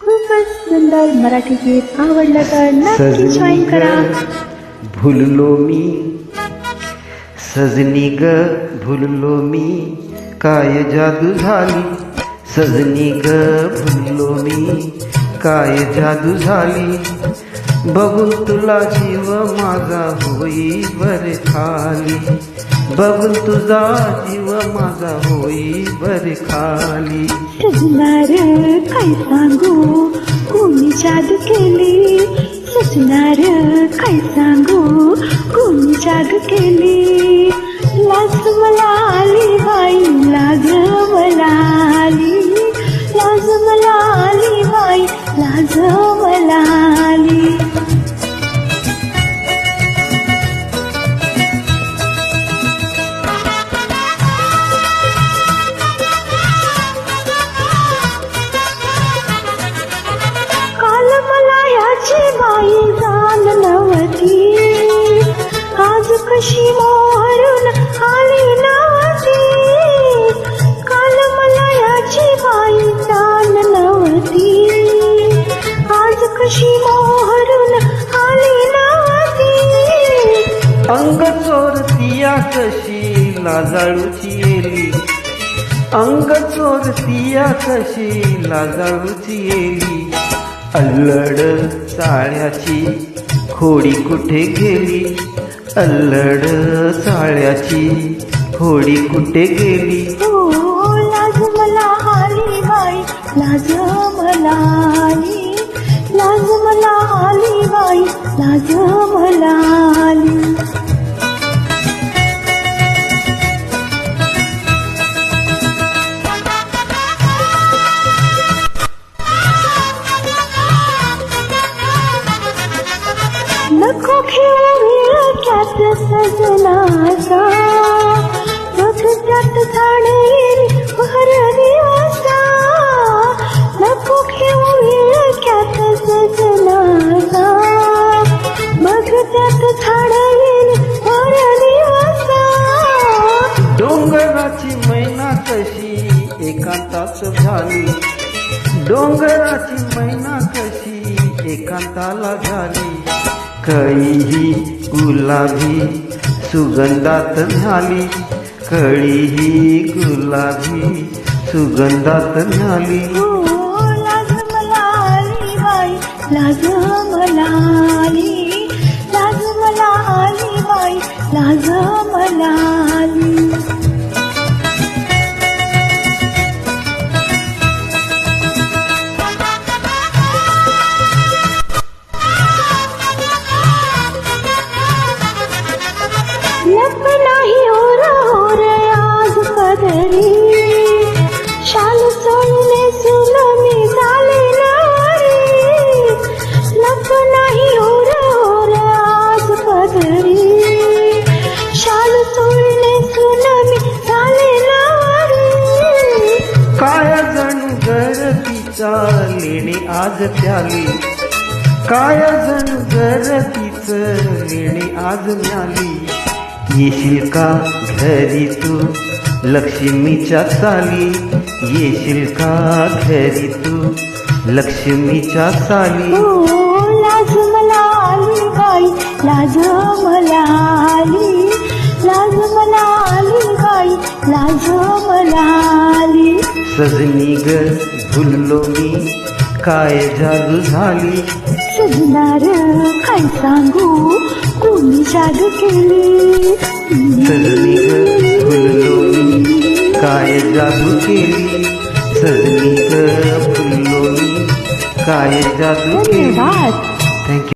खूपच सुंदर मराठी गीत आवडलं तर नक्की जॉईन करा. भुललो मी सजनी ग, भुललो मी काय जादू झाली. सजनी ग भुललो मी काय जादू झाली. बघून तुला जीव माझा होई बरे खाली. बघून तुझा जीव माझा होई बरे खाली. सजनार काय सांगू कोणी जादू केली. सजनार काय सांगू कोणी जादू केली. लाज मला आली बाई, लाज मला आली. लाज मला आली बाई, लाज मला आली. काल मला याची बाई जाण नव्हती, आज कशी मोहरून आली नव्हती. काल मला याची बाई जाण नव्हती, आज कशी मोहरून आली नव्हती. अंग चोरतिया कशी लाजाळूची येली. अंग चोरतिया कशी लाजाळूची येली. अल्लड चाळ्याची खोडी कुठे गेली. अल्लड चाळ्याची खोडी कुठे गेली. हो लाज मला आली बाई, लाज मला आली. लाज मला आली बाई, लाज मला आली. नको खेळ विळक्यात सजनाचा, बघ त्यात झाडेल भर दिवसा. नको खेळ विळक्यात सजनाचा, बघ त्यात झाडेल भर दिवसा. डोंगराची मैना कशी एकांतात झाली. डोंगराची मैना कशी एकांताला झाली. कळीही गुलाबी सुगंधात झाली. कळीही गुलाबी सुगंधात झाली. हो लाज मला आली बाई, लाज मला आली. लाज मला आली बाई, लाज मला आली. लप नाही ओर ओर आज पदरी, शाल सोडले सुलमी झाले नारी. लप नाही ओर ओर आज पदरी, शाल सोडले सुलमी झाले नारी. काय जणू गरतीचा लेणे आज प्याली. काय जणू गरतीच लेणे आज म्याली. येशील का घरी तू लक्ष्मीच्या साली. येशील का घरी तू लक्ष्मीच्या साली. हो लाज मला आली बाई, लाज मला आली. लाज मला आली बाई, लाज मला आली. सजनी ग भुललो मी काय जादू झाली. सजनार काय सांगू कोणी जादू केली. सजनी ग भुललो मी काय जादू केली. सजनी ग भुललो मी काय जादू केली. धन्यवाद. थँक्यू.